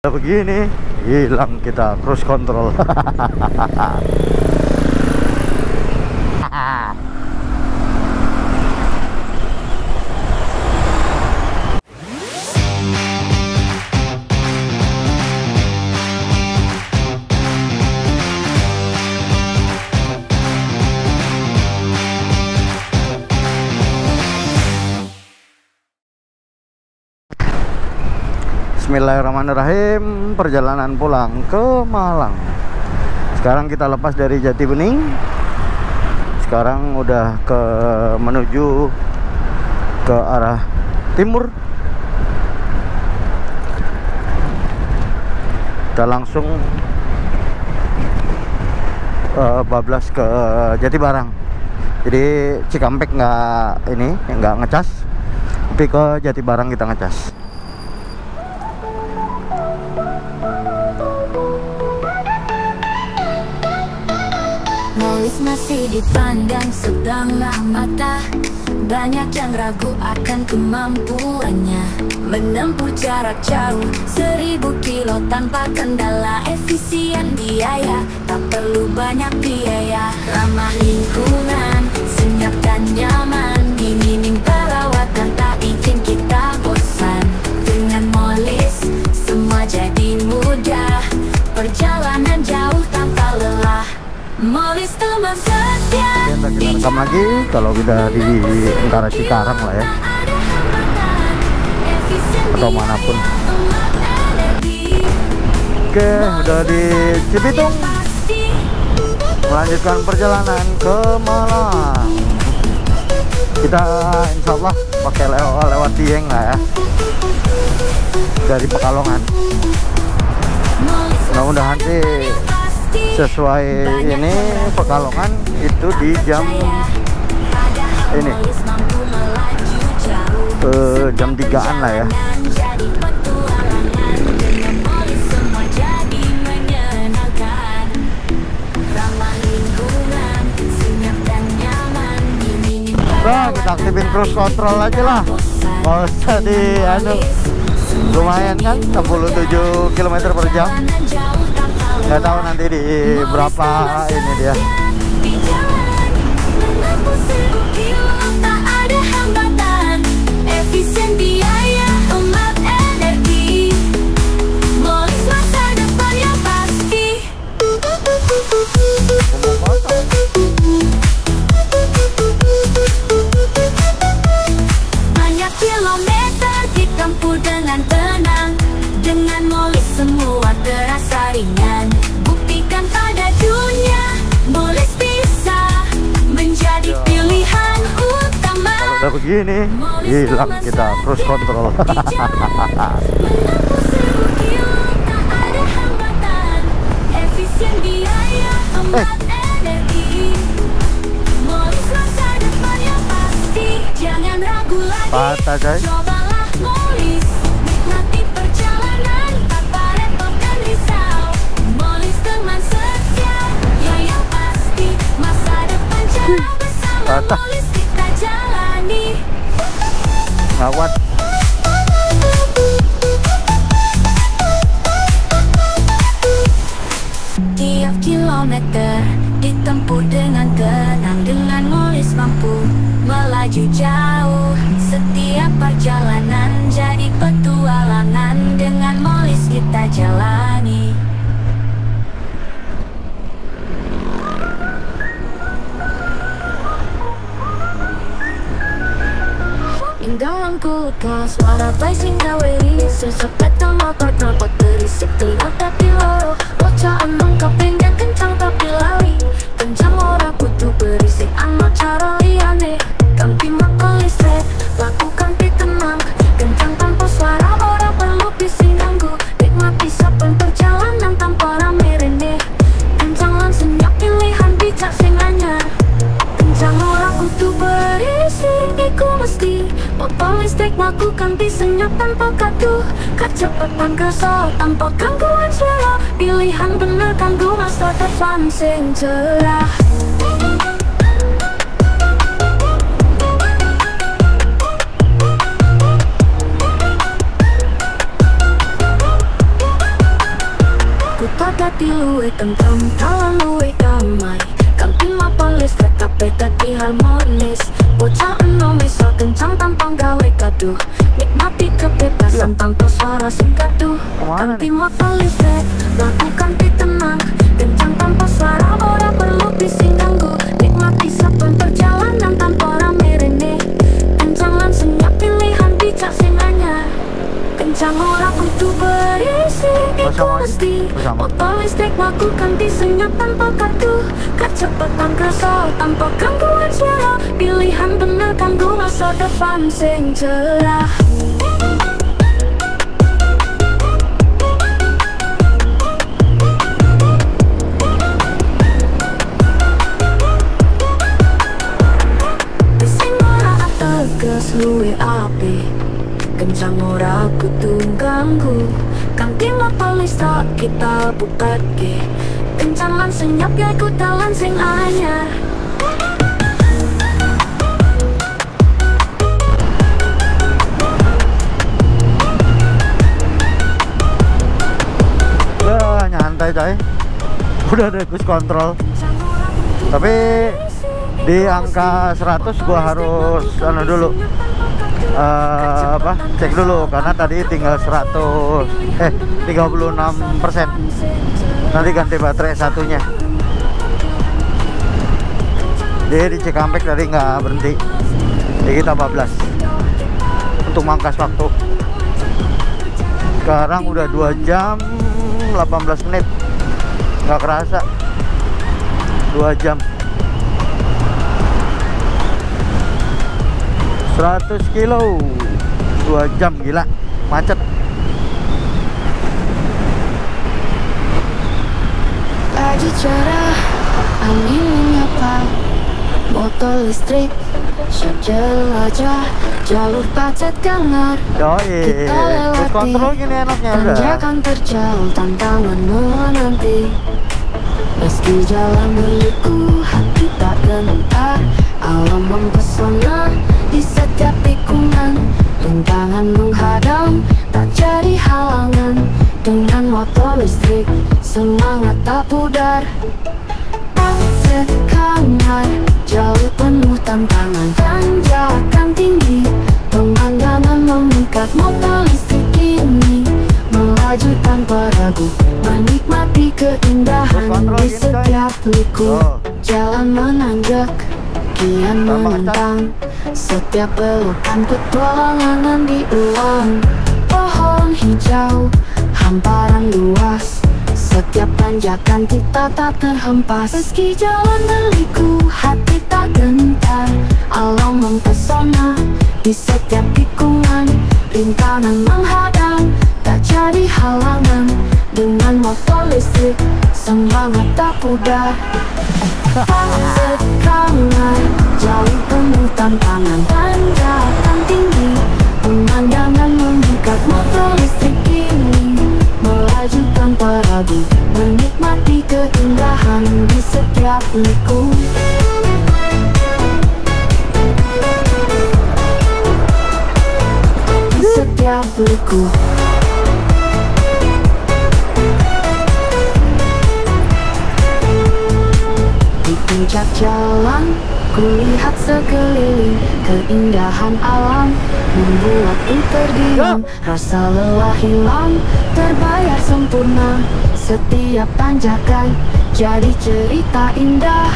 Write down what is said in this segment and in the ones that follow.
Begini hilang kita cruise control. Bismillahirrahmanirrahim. Perjalanan pulang ke Malang. Sekarang kita lepas dari Jati Bening. Sekarang udah menuju ke arah timur. Kita langsung bablas ke Jatibarang. Jadi Cikampek nggak ngecas, tapi ke Jatibarang kita ngecas. Molis masih dipandang sebelah mata. Banyak yang ragu akan kemampuannya menempuh jarak jauh 1000 kilo tanpa kendala. Efisien biaya, tak perlu banyak biaya. Ramah lingkungan, senyap dan nyaman. Minim perawatan, tak bikin kita bosan. Dengan Molis, semua jadi mudah. Perjalanan jauh tanpa lelah. Molis teman setia. Kita rekam lagi kalau udah di antara Cikarang lah ya, atau manapun. Oke, udah di Cibitung. Melanjutkan perjalanan ke Malang. Kita insya Allah pakai lewat Dieng lah ya, dari Pekalongan. Mudah-mudahan sih sesuai ini Pekalongan itu di jam ini jam 3-an lah ya. Nah, kita aktifin cruise control aja lah, nggak usah lumayan kan 67 km per jam. Nggak tahu nanti di berapa ini dia. Banyak kilometer ditempuh dengan tenang. Dengan Molis semua terasa ringan. Buktikan pada dunia, Molis bisa menjadi pilihan utama. Kalau udah begini hilang kita cruise control. Efisien biaya, hemat energi. Molis masa depan yang pasti. Jangan ragu lagi. Patah coy. Cobalah Molis. Nikmati perjalanan tanpa repot dan risau. Molis teman setia, ya yang pasti. Masa depan jauh bersama Molis kita jalani. Ngawat. Tiap kilometer ditempuh dengan tenang. Dengan Molis mampu melaju jauh. Setiap perjalanan jadi petualangan. Dengan Molis kita jalani. Dalam kulkas, suara bass hingga weri. Sesepeda motor terbuat berisik, telinga tapi loro. Bocah emang kepengen kencang tapi lari. Kencang orang kudu berisik, anak cara liane. Ganti mata listrik, lakukan tenang. Kencang tanpa suara, orang perlu bising ganggu. Nikmati saben perjalanan tanpa rame rene. Kencang lan senyap pilihan bijak sing anyar. Kencang orang kudu berisik, iku mesti. Botol listrik lakukan senyap tanpa gaduh. Kecepatan kesal tanpa gangguan suara. Pilihan bener kanggo masa depan sing cerah. hati luwe tentrem, dalam luwe damai. Kantin mapan listrik tapi tadi harmonis. Bocah enom iso kencang tanpa gawe gaduh. Nikmati kebebasan tanpa suara sing gaduh. Kantin mapan listrik, lakukan tenang. Kencang tanpa suara, ora perlu bising ganggu. Nikmati saben perjalanan tanpa rame rene. Kencang lan senyap pilihan bijak sing anyar. Kencang ora kudu berisi, itu mesti. Motor listrik lakukan disenyap tanpa gaduh. Kecepatan kerasa tanpa gangguan suara. Pilihan bener kanggo masa depan sing cerah. Sing ora ateges luwe api. Kencang ora kudu ganggu. Kantin motor listrik kita bukake. Kencang lan senyap ya iku dalan sing anyar. Wah, nyantai coy. Udah ada cruise control. Tapi di angka 100 gua harus dulu. Cek dulu karena tadi tinggal 36%. Nanti ganti baterai satunya. Dia di Cikampek tadi nggak berhenti. Jadi kita 14 untuk mangkas waktu. Sekarang udah 2 jam 18 menit. Nggak kerasa 2 jam. 100 kilo 2 jam, gila macet. Pagi cerah, angin menyapa. Motor listrik siap jelajah. Jalur pacet gangar Yoi, kita lewati. cruise control gini enaknya udah. Tanjakan terjal, tantangan menanti. Meski jalan berliku, hati tak gentar. Alam mempesona di setiap tikungan. Rintangan menghadang, tak jadi halangan. Dengan motor listrik, semangat tak pudar. Tak sekangar, jauh penuh tantangan. Tanjakan tinggi, pemandangan memikat. Motor listrik ini melaju tanpa ragu. Menikmati keindahan di setiap liku. Jalan menanjak, kian menentang. Setiap pelukan petualangan di ruang. Pohon hijau, hamparan luas. Setiap tanjakan kita tak terhempas. Meski jalan berliku, hati tak gentar. Alam mempesona di setiap tikungan. Rintangan menghadang, tak jadi halangan. Dengan motor listrik, semangat tak pudar. Tak sekangar, jauh penuh tantangan. Tanjakan tinggi, pemandangan memikat. Motor listrik ini melaju tanpa ragu. Menikmati keindahan di setiap liku. Di setiap liku. Di puncak jalan, kulihat sekeliling. Keindahan alam membuatku terdiam. Rasa lelah hilang, terbayar sempurna. Setiap tanjakan jadi cerita indah.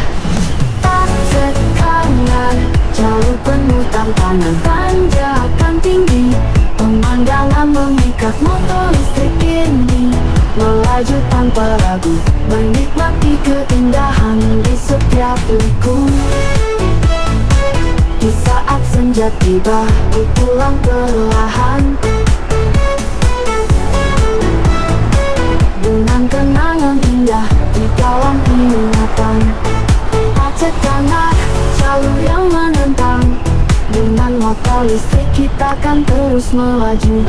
Tak sekangar, jauh penuh tantangan. Tanjakan tinggi, pemandangan memikat. Motor listrik ini melaju tanpa ragu. Menikmati keindahan di setiap liku. Di saat senja tiba, ku pulang perlahan. Dengan kenangan indah di dalam ingatan. Pacet gangar, jalur yang menentang. Dengan motor listrik kita akan terus melaju.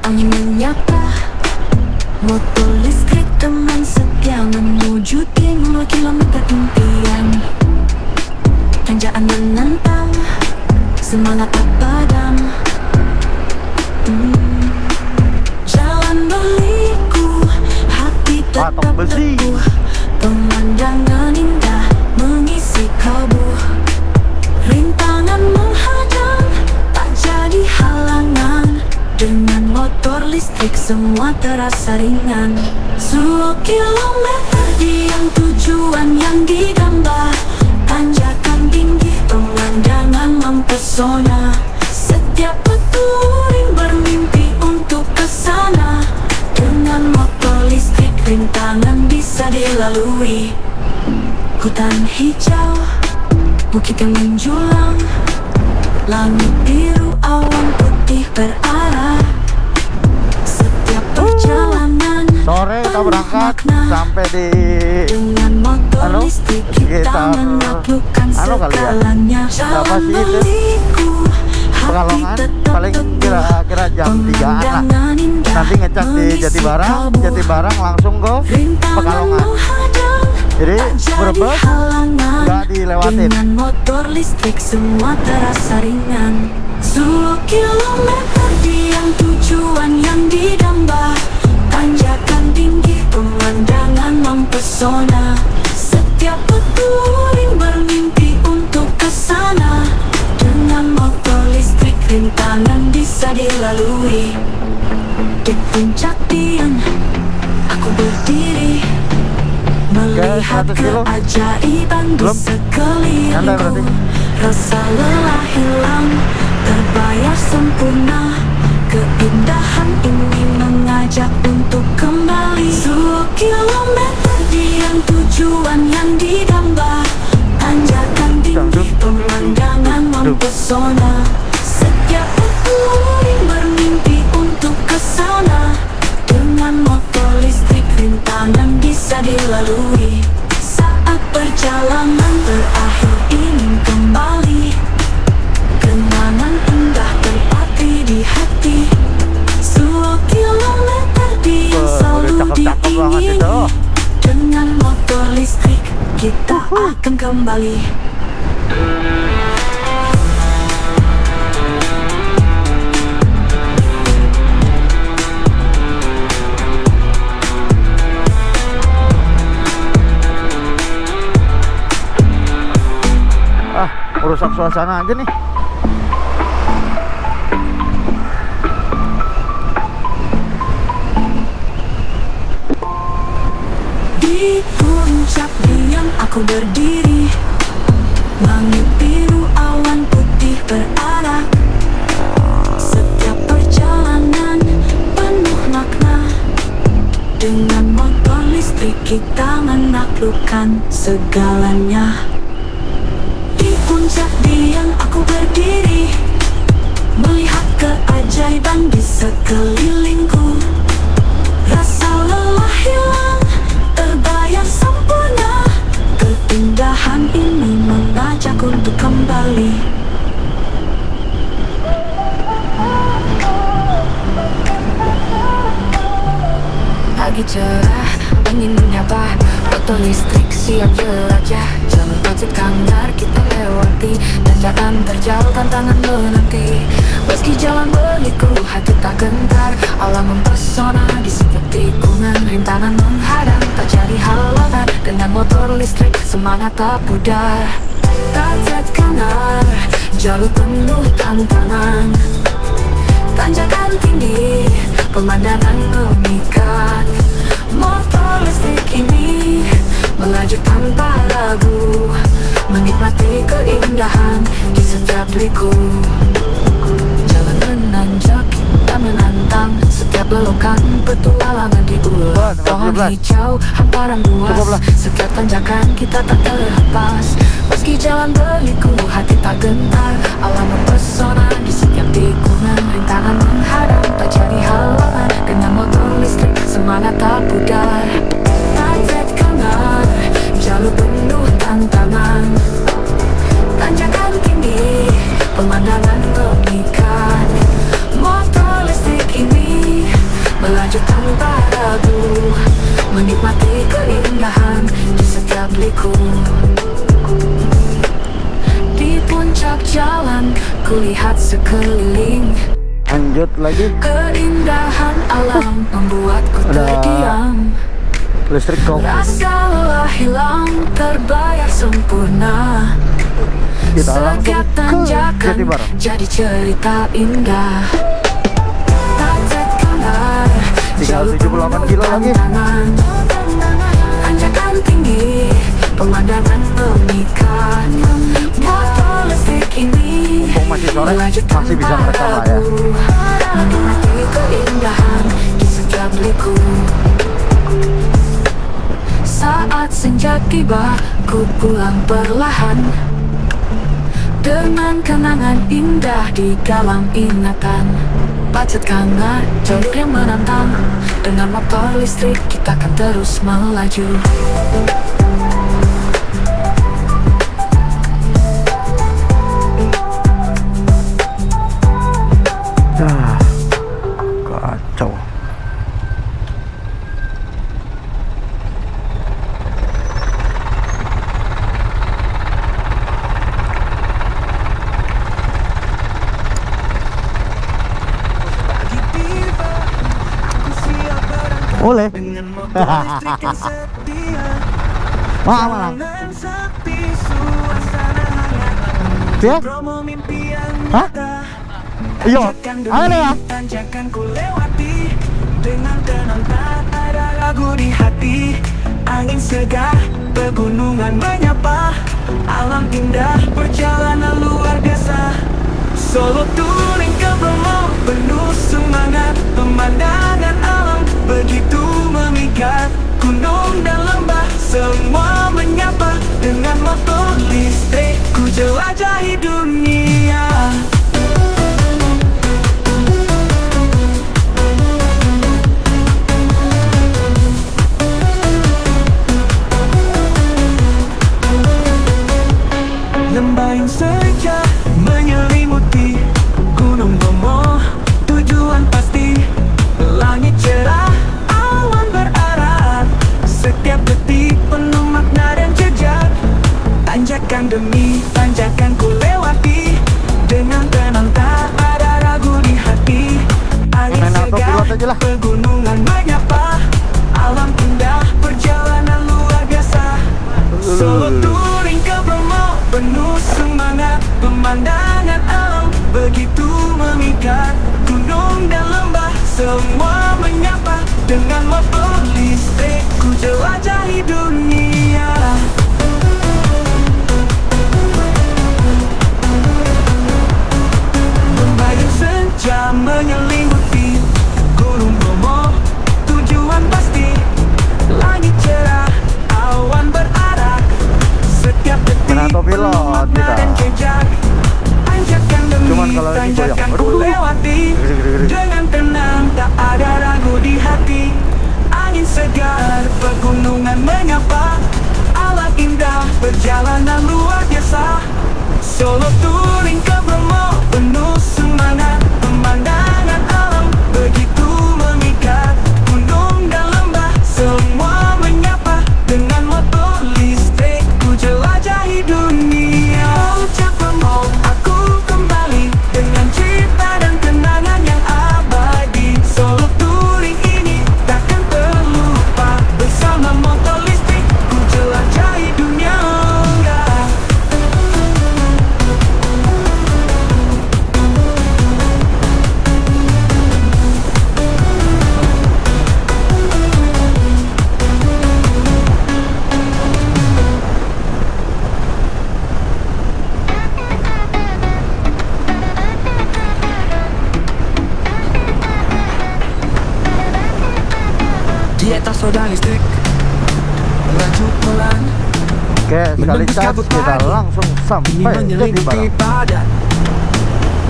angin menyapa. Motor listrik teman setia menuju timur, kilometer impian. Tanjakan menantang, semangat tak padam. Jalan berliku, hati tetap teguh. Pemandangan indah mengisi kalbu. Rintangan menghadang, tak jadi halangan. Dengan motor listrik semua terasa ringan. 10 kilometer diam, tujuan yang digambar. Tanjakan tinggi, pemandangan mempesona. Setiap petualang bermimpi untuk kesana. Dengan motor listrik rintangan bisa dilalui. Hutan hijau, bukit yang menjulang, langit biru, awan putih berarah. Setiap perjalanan sore kita berangkat sampai di dengan motor listrik kita menaklukkan segalanya. Berapa sih itu? Pekalongan paling kira-kira jam 3-an lah. Nanti ngecek di Jatibarang langsung ke Pekalongan. Jadi Brebes nggak dilewatin. Dengan motor listrik semua terasa ringan. 10 kilometer diam, tujuan yang didamba. Tanjakan tinggi, pemandangan mempesona. Setiap petualang bermimpi untuk kesana. Dengan motor listrik rintangan bisa dilalui. Di puncak Dieng aku berdiri, melihat keajaiban di sekelilingku. Rasa lelah hilang, terbayar sempurna. Keindahan ini mengajak untuk kembali. 10 kilometer diam, tujuan yang didamba. Tanjakan tinggi, pemandangan mempesona. Setiap petualang bermimpi untuk kesana. Dengan motor listrik rintangan bisa dilalui. Saat perjalanan berakhir ingin kembali. Kenangan indah terpatri di hati. 10 kilometer dia selalu diingini. Dengan motor listrik kita akan kembali. Merusak suasana aja nih. Di puncak Dieng aku berdiri, langit biru, awan putih berarak. Setiap perjalanan penuh makna. Dengan motor listrik kita menaklukkan segalanya. Puncak Dieng aku berdiri, melihat keajaiban di sekelilingku. Rasa lelah hilang, terbayar sempurna. Keindahan ini mengajak untuk kembali. Pagi cerah, angin menyapa, motor listrik siap jelajah. Jalur batu kangar kita lewati, tanjakan terjal, tantangan menanti. Meski jalan berliku, hati tak gentar. Alam mempesona di setiap tikungan. Rintangan menghadang, tak jadi halangan. Dengan motor listrik semangat tak pudar. Tatap kanan, jalur penuh tantangan. Tanjakan tinggi, pemandangan memikat. Motor listrik ini melaju tanpa ragu, menikmati keindahan di setiap liku. Jalan menanjak, kita menantang. Setiap belokan petualangan diulang. Pohon hijau, hamparan luas. Setiap tanjakan kita tak terlepas. Meski jalan berliku, hati tak gentar. Alam mempesona di setiap tikungan. Rintangan menghadang, tak jadi halangan. Dengan motor listrik semangat tak pudar. Tatap kanan, jalur penuh tantangan. Tanjakan tinggi, pemandangan memikat. Motor listrik ini lanjut lagi. Keindahan alam membuatku terdiam. Listrik kok. Rasa lelah hilang, terbayar sempurna. Kita langsung Setiap ke tanjakan Jatibarang. jadi cerita indah. Tatap kamar, Tinggal jalur 78 kilo lagi. tantangan. Tanjakan tinggi, pemandangan memikat. Motor listrik ini Mumpung masih sore, melanjutkan masih bisa merekam lah ya. padaku. Menikmati keindahan di setiap liku. Saat senja tiba, ku pulang perlahan dengan kenangan indah di dalam ingatan. Pacet hangat, jalur yang menantang. Dengan motor listrik kita akan terus melaju. Kacau. Boleh. Malang. Ya? Hah? Iya. Ada ya? Tanjakan ku lewati dengan tenang, tak ada ragu di hati. Angin segar, pegunungan menyapa. Alam indah, perjalanan luar biasa. Solo touring ke Bromo, penuh semangat. Pemandangan alam begitu memikat. Gunung dan lembah, semua menyapa. Dengan motor listrik, ku jelajahi dunia. Lembah yang senja menyelimuti Gunung Bromo, tujuan pasti. Langit cerah, awan berarah. Setiap detik penuh makna dan jejak. Tanjakan demi tanjakan ku lewati dengan tenang, tak ada ragu di hati. Angin segar, pegunungan menyapa. Alam indah, perjalanan luar biasa. Solo touring ke Bromo, penuh semangat. Pemandangan alam begitu memikat. Gunung dan lembah, semua menyapa. Dengan motor listrik, ku jelajahi dunia. Membayang senja menyelimuti Gunung Bromo, tujuan pasti. Langit cerah, awan berarak. Setiap detik Renato pilot makna kita. dan jejak. Tanjakan demi Cuman kalau ini goyang. tanjakan ku Aduh. lewati Gede. dengan tenang, tak ada ragu di hati. Angin segar, pegunungan menyapa. Alam indah, perjalanan luar biasa. Solo touring ke Bromo, penuh semangat. Pemandangan alam begitu memikat. Gunung dan lembah, semua menyapa. Dengan motor listrik, ku jelajahi dunia. Ucap Bromo, aku kembali dengan cerita dan kenangan yang abadi. Solo touring ini takkan terlupa. Bersama motor listrik, ku jelajahi dunia. Di atas roda listrik melaju pelan. Oke, sekali charge kita langsung sampai Jatibarang.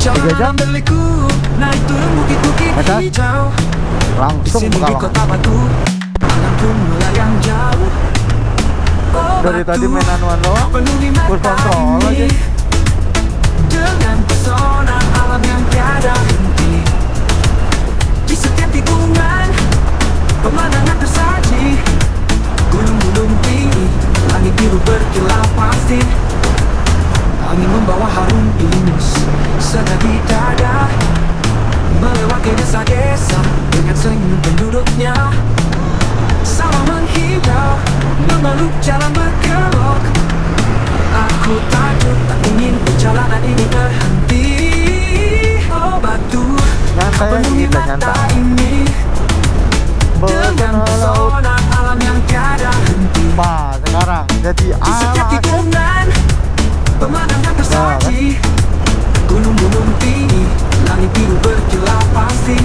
3 jam. Berliku, naik turun bukit-bukit Masa? hijau. Langsung Di sini di Pekalongan. kota batu, alam pun melayang jauh. Oh, Dari batu, tadi main anuan doang, penuhi push control matahari. aja. Dengan pesona alam yang tiada henti. Di setiap tikungan, pemandangan tersaji. Gunung-gunung tinggi, langit biru berkilau pasti. Angin membawa harum ingus, sedang di dada. ke desa-desa dengan senyum penduduknya. Sama menghibau, memeluk jalan berkelok. Aku takut tak ingin perjalanan ini berhenti. Oh batu, Nyantai aja penuhi kita, mata nyantai. ini dengan pesona alam yang tiada henti. Wah, sekarang jadi Di setiap alas. tikungan pemandangan tersaji, gunung-gunung tinggi, langit biru berkilau pasti.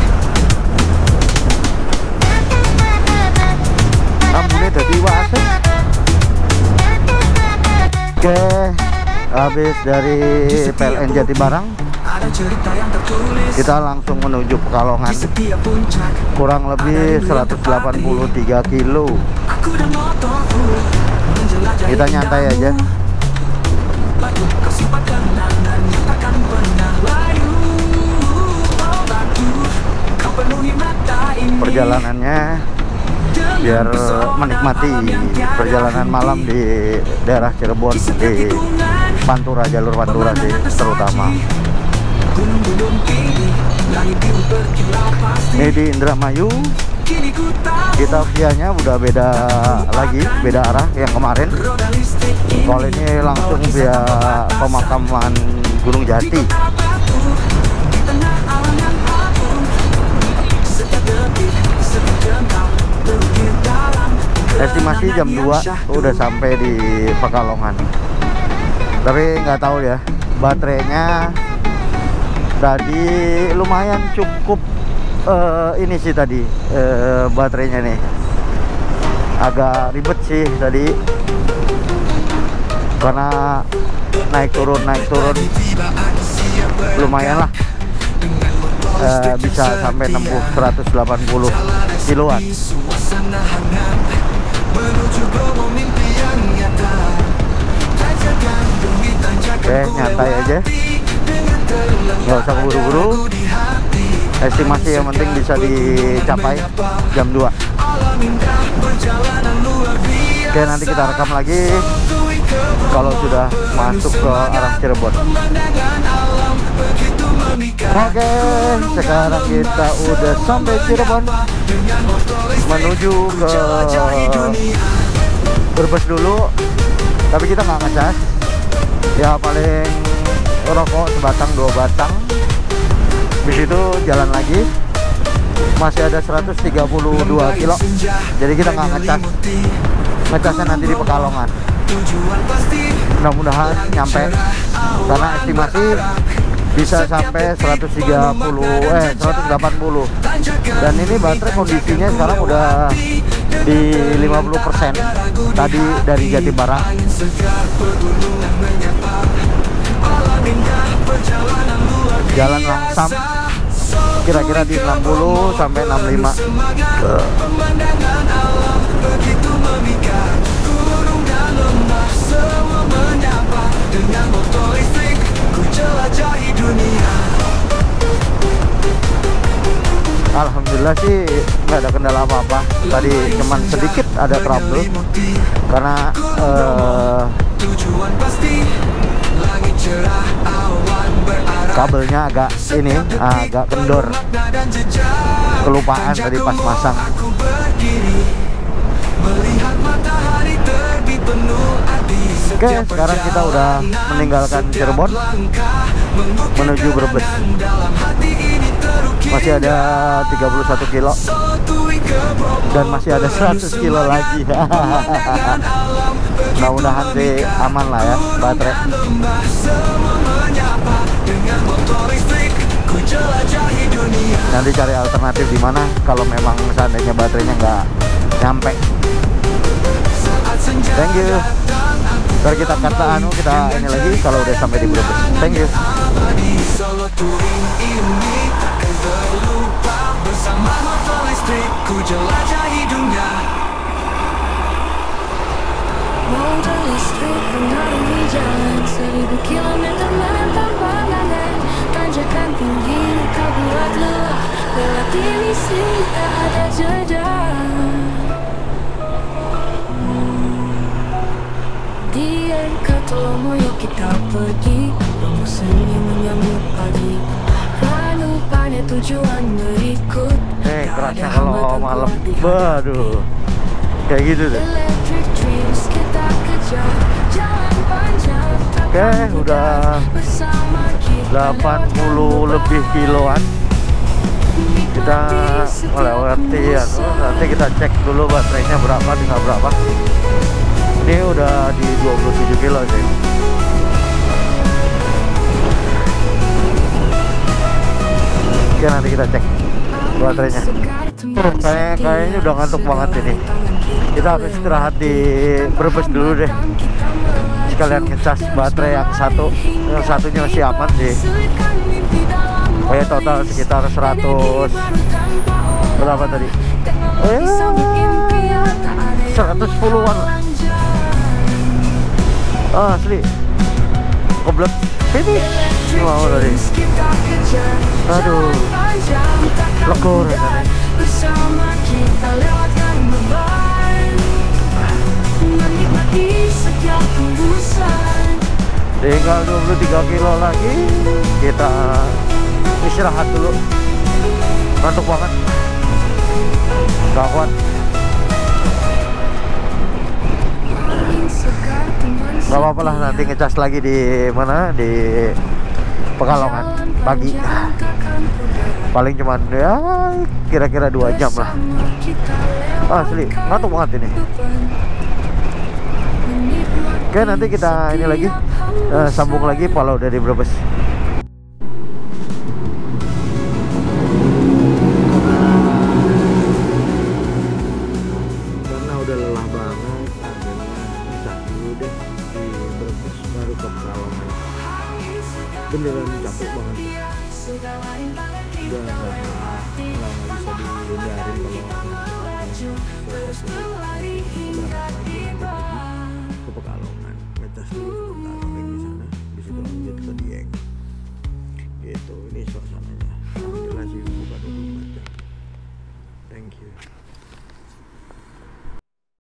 Lampunya jadi wasit. Oke, habis dari PLN Jatibarang, Ada cerita yang tertulis kita langsung menuju Pekalongan. di setiap puncak. Kurang lebih 183 kilo. Aku dan motorku menjelajahi Kita nyantai aja. indahmu. Batu kau simpan kenangan yang takkan pernah layu. Oh batu, kau penuhi mata ini Perjalanannya dengan biar pesona menikmati alam yang tiada perjalanan henti. malam di daerah Cirebon, Di setiap di tikungan Pantura, jalur Pantura sih terutama. gunung-gunung tinggi, langit biru berkilau pasti. Ini di Indramayu, Kini ku tahu kita vianya udah beda lagi, beda arah yang kemarin. roda listrik ini Kalau ini langsung via pemakaman Gunung di Jati. kota batu, di tengah alam yang agung. Setiap detik, setiap jengkal terukir dalam Estimasi jam 2 udah sampai di Pekalongan. Tapi nggak tahu ya, baterainya tadi lumayan cukup. Ini sih tadi baterainya nih agak ribet sih tadi karena naik turun lumayan lah. Bisa sampai nembus 180 kiloan. suasana hangat menuju ke mimpi yang nyata. Tanjakan demi tanjakan Oke, nyantai aja, nggak usah keburu-buru. Estimasi yang penting bisa dicapai jam 2. Oke, nanti kita rekam lagi kalau sudah masuk ke arah Cirebon. Oke, sekarang kita udah sampai Cirebon, menuju ke Brebes dulu. Tapi kita nggak ngecas, ya paling rokok sebatang 2 batang. Di situ jalan lagi, masih ada 132 kilo. Jadi kita nggak ngecas, ngecasnya nanti di Pekalongan. Mudah-mudahan nyampe, karena estimasi bisa sampai 180. Dan ini baterai kondisinya sekarang udah di 50% tadi dari Jatibarang. Jalan langsam kira-kira di 60 sampai 65. Pemandangan alam begitu memikat, gunung dan lembah semua menyapa. Dengan motor listrik ku jelajahi dunia. Alhamdulillah sih nggak ada kendala apa-apa. Tadi cuman sedikit ada trouble karena Tujuan pasti langit cerah, awan berarah. kabelnya agak agak kendor. Makna dan jejak. Kelupaan tadi pas masang. Aku berdiri melihat matahari terbit penuh arti. Oke, sekarang kita udah meninggalkan Cirebon menuju Brebes. Masih ada 31 kilo dan masih ada 100 kilo lagi. Mudah-mudahan sih aman lah ya baterai. Nanti cari alternatif di mana kalau memang seandainya baterainya nggak nyampe. Thank you. Ntar kita kata kita ini lagi kalau udah sampai di Brebes. Thank you. Solo touring ini takkan terlupa. Bersama motor listrik ku jelajahi dunia. Motor listrik mengarungi jalan 1000 kilometer menentang pandangan. Tanjakan tinggi kau buat lelah, lewat ini sih tak ada jeda. Di Katomoyo kita pergi, rombongan senyum menyambut pagi. Ranupane tujuan berikut. Kerasnya kalau malam, waduh, kayak gitu deh. Electric dreams kita kejar, jalan panjang takkan udah bersama kita 80 lebih kiloan kita melewati ya. Nanti kita cek dulu baterainya berapa, tinggal berapa. Ini udah di 27 kilo sih. Oke, nanti kita cek baterainya. Kayaknya udah ngantuk banget ini. Kita harus istirahat di Brebes dulu deh, sekalian ngecas baterai yang satunya masih aman sih. Kayak total sekitar 100 berapa tadi? 110-an lah. Asli kebelet finish mau tadi. Aduh, lekor kan. bersama kita lewatkan beban, menikmati setiap tembusan. Tinggal 23 kilo lagi, kita istirahat dulu. Ngantuk banget, gak kuat. Gak apa-apa lah, nanti ngecas lagi di mana, di Pekalongan pagi. Paling cuman ya kira-kira 2 jam lah. Asli ngantuk banget ini. Oke, nanti kita ini lagi sambung lagi kalau udah di Brebes. Karena udah lelah banget, akhirnya bisa dulu deh di Brebes baru ke Pekalongan. Beneran capek banget. Udah nggak bisa dihindarin kalau